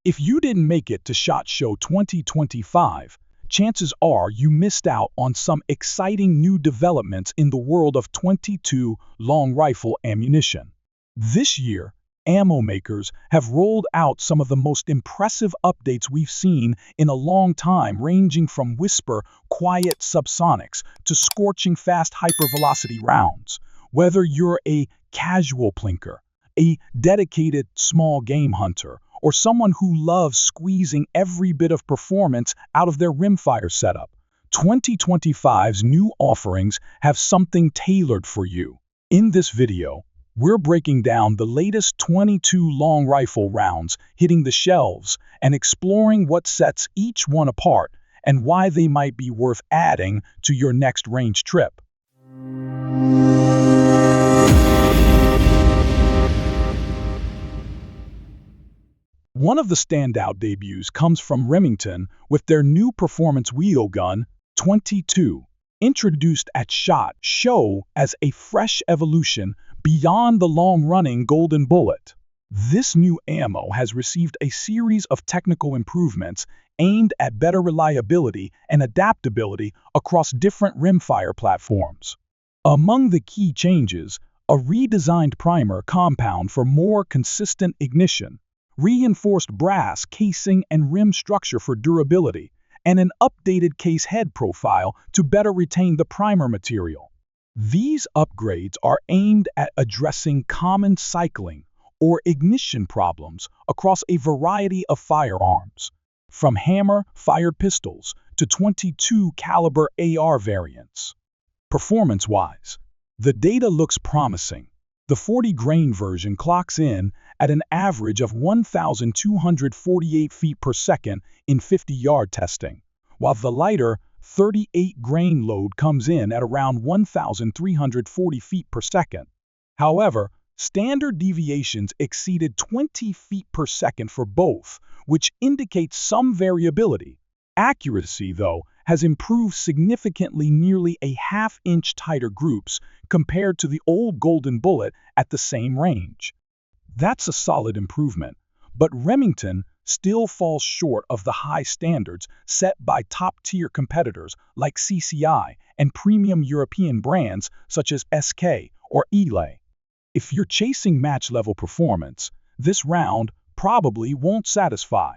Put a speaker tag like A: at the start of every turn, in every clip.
A: If you didn't make it to SHOT Show 2025, chances are you missed out on some exciting new developments in the world of .22 long rifle ammunition. This year, ammo makers have rolled out some of the most impressive updates we've seen in a long time, ranging from whisper, quiet subsonics to scorching fast hypervelocity rounds. Whether you're a casual plinker, a dedicated small game hunter, or someone who loves squeezing every bit of performance out of their rimfire setup, 2025's new offerings have something tailored for you. In this video, we're breaking down the latest .22 long rifle rounds hitting the shelves and exploring what sets each one apart and why they might be worth adding to your next range trip. One of the standout debuts comes from Remington with their new performance wheel gun, .22, introduced at SHOT Show as a fresh evolution beyond the long-running Golden Bullet. This new ammo has received a series of technical improvements aimed at better reliability and adaptability across different rimfire platforms. Among the key changes, a redesigned primer compound for more consistent ignition, reinforced brass casing and rim structure for durability, and an updated case head profile to better retain the primer material. These upgrades are aimed at addressing common cycling or ignition problems across a variety of firearms, from hammer-fired pistols to .22 caliber AR variants. Performance-wise, the data looks promising. The 40-grain version clocks in at an average of 1,248 feet per second in 50-yard testing, while the lighter 38-grain load comes in at around 1,340 feet per second. However, standard deviations exceeded 20 feet per second for both, which indicates some variability. Accuracy, though, has improved significantly, nearly a half-inch tighter groups compared to the old Golden Bullet at the same range. That's a solid improvement, but Remington still falls short of the high standards set by top-tier competitors like CCI and premium European brands such as SK or Aguila. If you're chasing match-level performance, this round probably won't satisfy.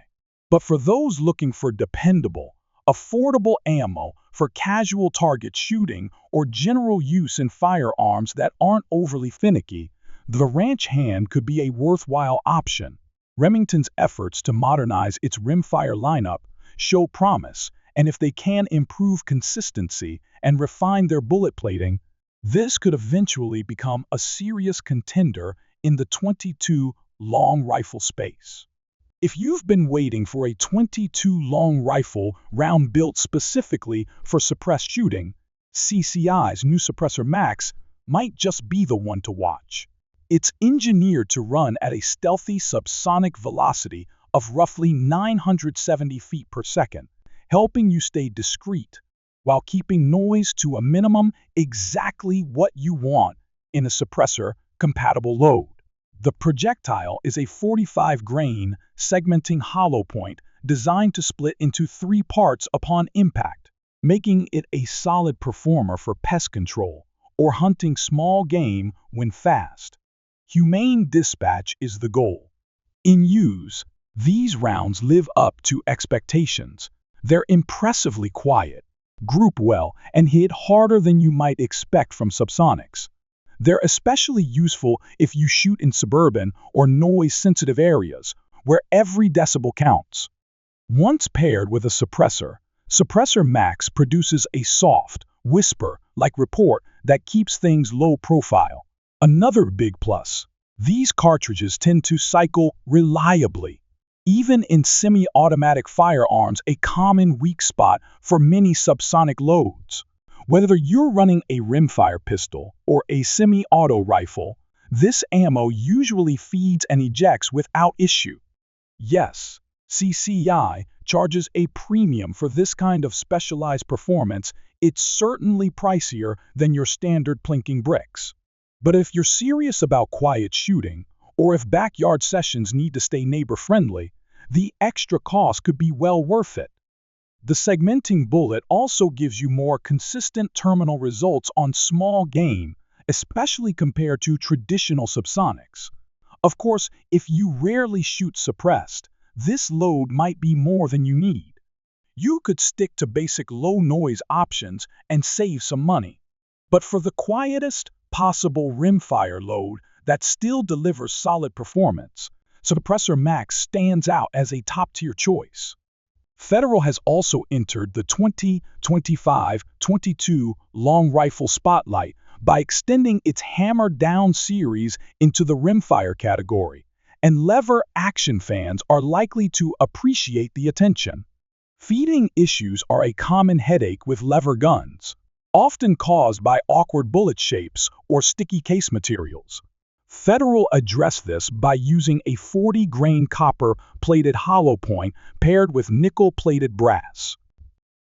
A: But for those looking for dependable, affordable ammo for casual target shooting or general use in firearms that aren't overly finicky, the ranch hand could be a worthwhile option. Remington's efforts to modernize its rimfire lineup show promise, and if they can improve consistency and refine their bullet plating, this could eventually become a serious contender in the .22 long rifle space. If you've been waiting for a .22 long rifle round built specifically for suppressed shooting, CCI's new Suppressor Max might just be the one to watch. It's engineered to run at a stealthy subsonic velocity of roughly 970 feet per second, helping you stay discreet while keeping noise to a minimum, exactly what you want in a suppressor-compatible load. The projectile is a 45-grain segmenting hollow point designed to split into 3 parts upon impact, making it a solid performer for pest control or hunting small game when fast. Humane dispatch is the goal. In use, these rounds live up to expectations. They're impressively quiet, group well, and hit harder than you might expect from subsonics. They're especially useful if you shoot in suburban or noise-sensitive areas, where every decibel counts. Once paired with a suppressor, Suppressor Max produces a soft, whisper-like report that keeps things low profile. Another big plus, these cartridges tend to cycle reliably, even in semi-automatic firearms, a common weak spot for many subsonic loads. Whether you're running a rimfire pistol or a semi-auto rifle, this ammo usually feeds and ejects without issue. Yes, CCI charges a premium for this kind of specialized performance. It's certainly pricier than your standard plinking bricks. But if you're serious about quiet shooting, or if backyard sessions need to stay neighbor-friendly, the extra cost could be well worth it. The segmenting bullet also gives you more consistent terminal results on small game, especially compared to traditional subsonics. Of course, if you rarely shoot suppressed, this load might be more than you need. You could stick to basic low-noise options and save some money. But for the quietest possible rimfire load that still delivers solid performance, Suppressor Max stands out as a top-tier choice. Federal has also entered the 20-25-22 long rifle spotlight by extending its hammer-down series into the rimfire category, and lever action fans are likely to appreciate the attention. Feeding issues are a common headache with lever guns, often caused by awkward bullet shapes or sticky case materials. Federal addressed this by using a 40-grain copper-plated hollow point paired with nickel-plated brass.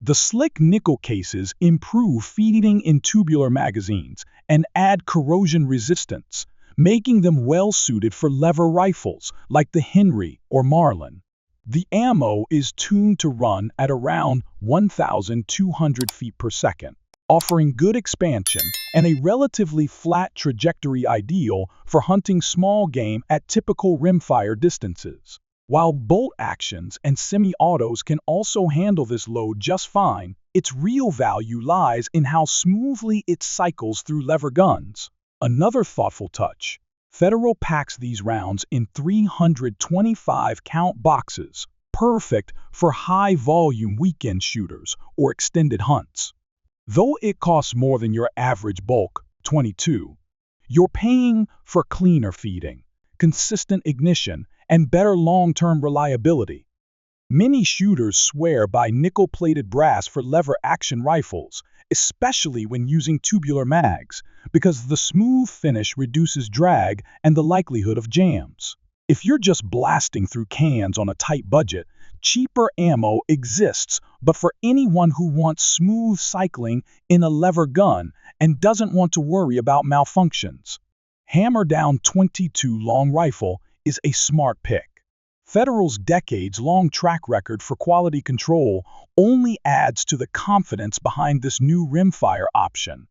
A: The slick nickel cases improve feeding in tubular magazines and add corrosion resistance, making them well-suited for lever rifles like the Henry or Marlin. The ammo is tuned to run at around 1,200 feet per second, offering good expansion and a relatively flat trajectory ideal for hunting small game at typical rimfire distances. While bolt actions and semi-autos can also handle this load just fine, its real value lies in how smoothly it cycles through lever guns. Another thoughtful touch: Federal packs these rounds in 325-count boxes, perfect for high-volume weekend shooters or extended hunts. Though it costs more than your average bulk 22, you're paying for cleaner feeding, consistent ignition, and better long-term reliability. Many shooters swear by nickel-plated brass for lever action rifles, especially when using tubular mags, because the smooth finish reduces drag and the likelihood of jams. If you're just blasting through cans on a tight budget, cheaper ammo exists, but for anyone who wants smooth cycling in a lever gun and doesn't want to worry about malfunctions, Hammer Down 22 long rifle is a smart pick. Federal's decades-long track record for quality control only adds to the confidence behind this new rimfire option.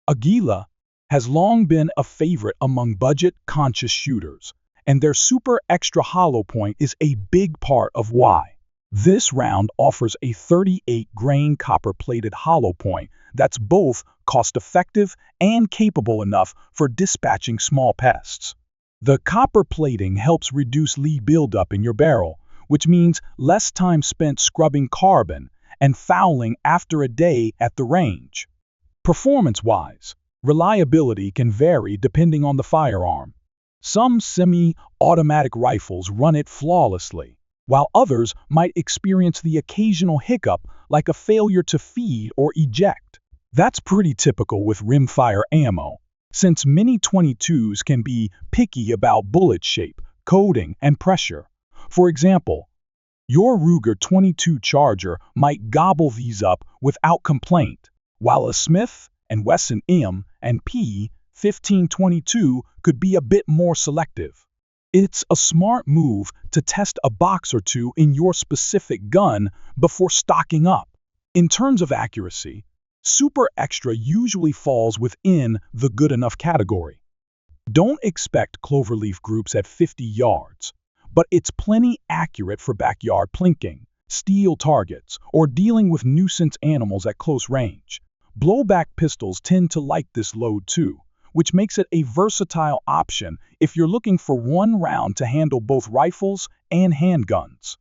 A: Aguila has long been a favorite among budget-conscious shooters, and their super extra hollow point is a big part of why. This round offers a 38-grain copper-plated hollow point that's both cost-effective and capable enough for dispatching small pests. The copper plating helps reduce lead buildup in your barrel, which means less time spent scrubbing carbon and fouling after a day at the range. Performance-wise, reliability can vary depending on the firearm. Some semi-automatic rifles run it flawlessly, while others might experience the occasional hiccup like a failure to feed or eject. That's pretty typical with rimfire ammo, since many 22s can be picky about bullet shape, coating, and pressure. For example, your Ruger 22 Charger might gobble these up without complaint, while a Smith & Wesson M&P 1522 could be a bit more selective. It's a smart move to test a box or two in your specific gun before stocking up. In terms of accuracy, Super Extra usually falls within the good enough category. Don't expect cloverleaf groups at 50 yards, but it's plenty accurate for backyard plinking, steel targets, or dealing with nuisance animals at close range. Blowback pistols tend to like this load too, which makes it a versatile option if you're looking for one round to handle both rifles and handguns.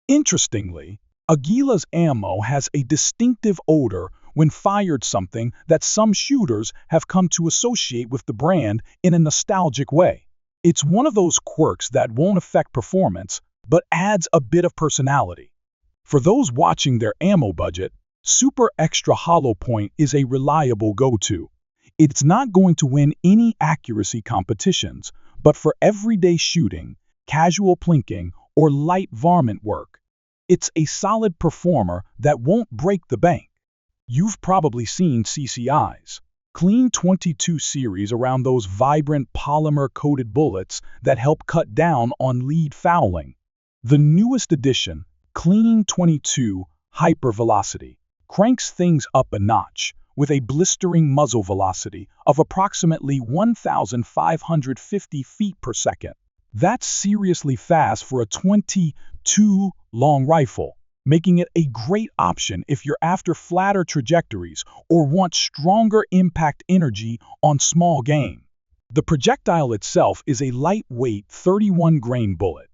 A: Interestingly, Aguila's ammo has a distinctive odor when fired, something that some shooters have come to associate with the brand in a nostalgic way. It's one of those quirks that won't affect performance, but adds a bit of personality. For those watching their ammo budget, Super Extra Hollow Point is a reliable go-to. It's not going to win any accuracy competitions, but for everyday shooting, casual plinking, or light varmint work, it's a solid performer that won't break the bank. You've probably seen CCI's Clean 22 series around those vibrant polymer-coated bullets that help cut down on lead fouling. The newest addition, Clean 22 Hypervelocity, cranks things up a notch with a blistering muzzle velocity of approximately 1,550 feet per second. That's seriously fast for a 22 long rifle, making it a great option if you're after flatter trajectories or want stronger impact energy on small game. The projectile itself is a lightweight 31-grain bullet,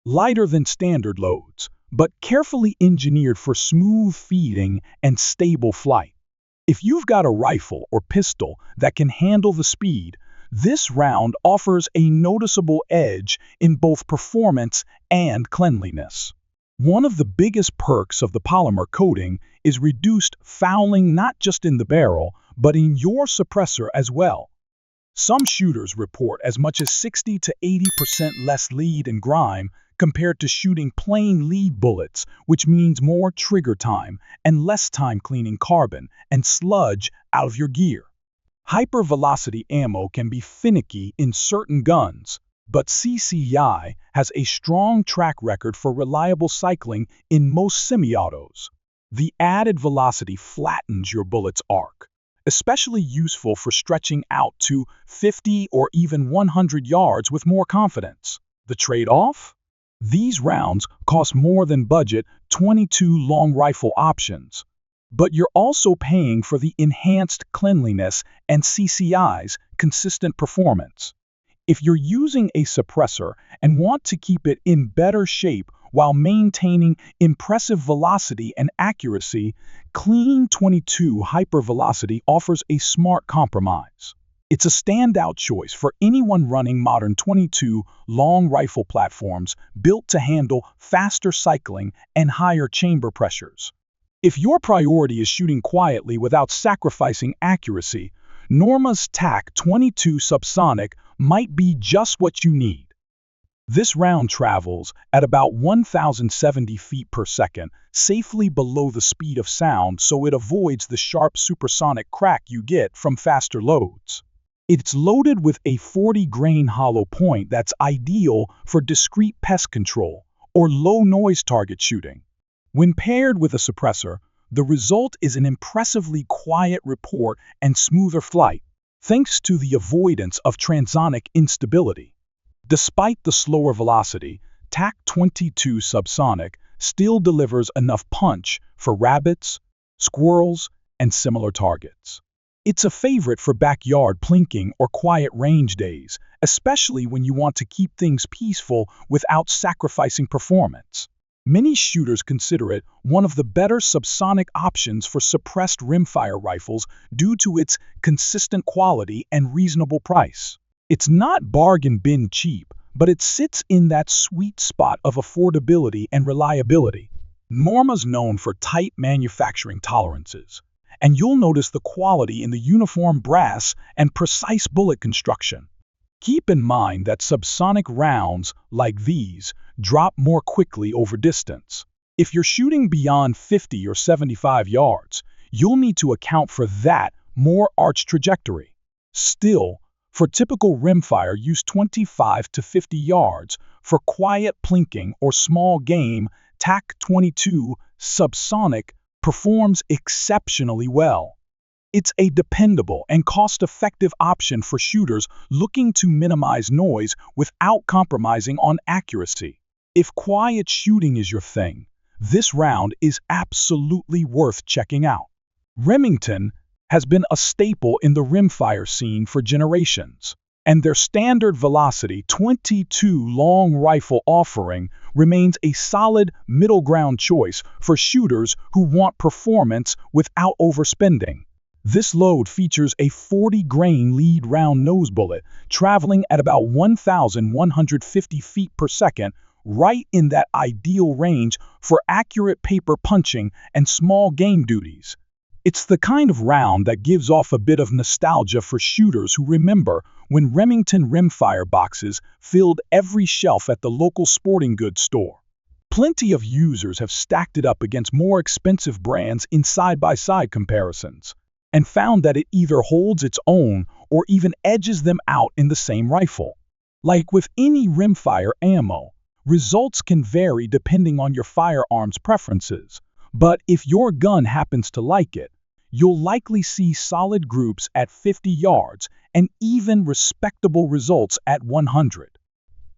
A: lighter than standard loads, but carefully engineered for smooth feeding and stable flight. If you've got a rifle or pistol that can handle the speed, this round offers a noticeable edge in both performance and cleanliness. One of the biggest perks of the polymer coating is reduced fouling not just in the barrel, but in your suppressor as well. Some shooters report as much as 60 to 80% less lead and grime compared to shooting plain lead bullets, which means more trigger time and less time cleaning carbon and sludge out of your gear. Hypervelocity ammo can be finicky in certain guns, but CCI has a strong track record for reliable cycling in most semi-autos. The added velocity flattens your bullet's arc, especially useful for stretching out to 50 or even 100 yards with more confidence. The trade-off? These rounds cost more than budget .22 long rifle options, but you're also paying for the enhanced cleanliness and CCI's consistent performance. If you're using a suppressor and want to keep it in better shape while maintaining impressive velocity and accuracy, Clean 22 Hypervelocity offers a smart compromise. It's a standout choice for anyone running modern .22 long rifle platforms built to handle faster cycling and higher chamber pressures. If your priority is shooting quietly without sacrificing accuracy, Norma's TAC 22 Subsonic might be just what you need. This round travels at about 1,070 feet per second, safely below the speed of sound, so it avoids the sharp supersonic crack you get from faster loads. It's loaded with a 40-grain hollow point that's ideal for discrete pest control or low-noise target shooting. When paired with a suppressor, the result is an impressively quiet report and smoother flight, thanks to the avoidance of transonic instability. Despite the slower velocity, TAC 22 Subsonic still delivers enough punch for rabbits, squirrels, and similar targets. It's a favorite for backyard plinking or quiet range days, especially when you want to keep things peaceful without sacrificing performance. Many shooters consider it one of the better subsonic options for suppressed rimfire rifles due to its consistent quality and reasonable price. It's not bargain bin cheap, but it sits in that sweet spot of affordability and reliability. Norma's known for tight manufacturing tolerances, and you'll notice the quality in the uniform brass and precise bullet construction. Keep in mind that subsonic rounds like these drop more quickly over distance. If you're shooting beyond 50 or 75 yards, you'll need to account for that more arch trajectory. Still, for typical rimfire, use 25 to 50 yards. For quiet plinking or small game, TAC 22 Subsonic performs exceptionally well. It's a dependable and cost-effective option for shooters looking to minimize noise without compromising on accuracy. If quiet shooting is your thing, this round is absolutely worth checking out. Remington has been a staple in the rimfire scene for generations, and their standard velocity .22 long rifle offering remains a solid middle ground choice for shooters who want performance without overspending. This load features a 40-grain lead round nose bullet traveling at about 1,150 feet per second, right in that ideal range for accurate paper punching and small game duties. It's the kind of round that gives off a bit of nostalgia for shooters who remember when Remington rimfire boxes filled every shelf at the local sporting goods store. Plenty of users have stacked it up against more expensive brands in side-by-side comparisons, and found that it either holds its own or even edges them out in the same rifle. Like with any rimfire ammo, Results can vary depending on your firearm's preferences, but if your gun happens to like it, you'll likely see solid groups at 50 yards and even respectable results at 100.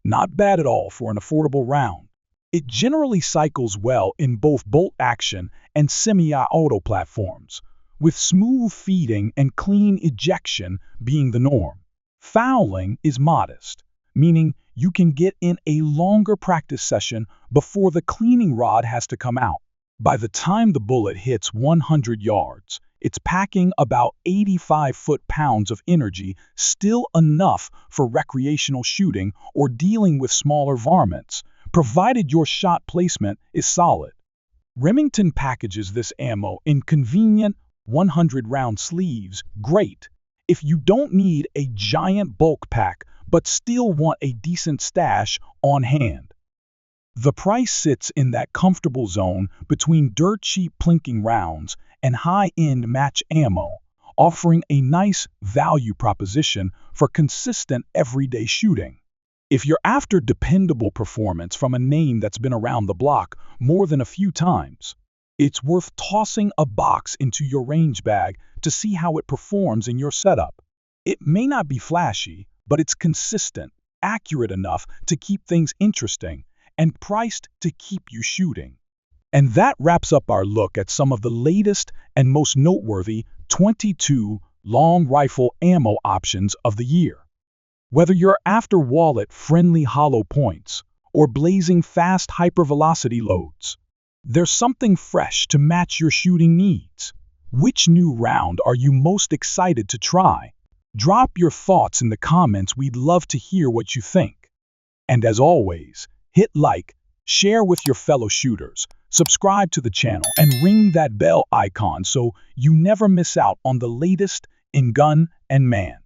A: Not bad at all for an affordable round. It generally cycles well in both bolt-action and semi-auto platforms, with smooth feeding and clean ejection being the norm. Fouling is modest, meaning you can get in a longer practice session before the cleaning rod has to come out. By the time the bullet hits 100 yards, it's packing about 85 foot-pounds of energy, still enough for recreational shooting or dealing with smaller varmints, provided your shot placement is solid. Remington packages this ammo in convenient 100-round sleeves. Great if you don't need a giant bulk pack but still want a decent stash on hand. The price sits in that comfortable zone between dirt-cheap plinking rounds and high-end match ammo, offering a nice value proposition for consistent everyday shooting. If you're after dependable performance from a name that's been around the block more than a few times, it's worth tossing a box into your range bag to see how it performs in your setup. It may not be flashy, but it's consistent, accurate enough to keep things interesting, and priced to keep you shooting. And that wraps up our look at some of the latest and most noteworthy 22 long rifle ammo options of the year. Whether you're after wallet-friendly hollow points or blazing fast hypervelocity loads, there's something fresh to match your shooting needs. Which new round are you most excited to try? Drop your thoughts in the comments. We'd love to hear what you think. And as always, hit like, share with your fellow shooters, subscribe to the channel, and ring that bell icon so you never miss out on the latest in gun and man.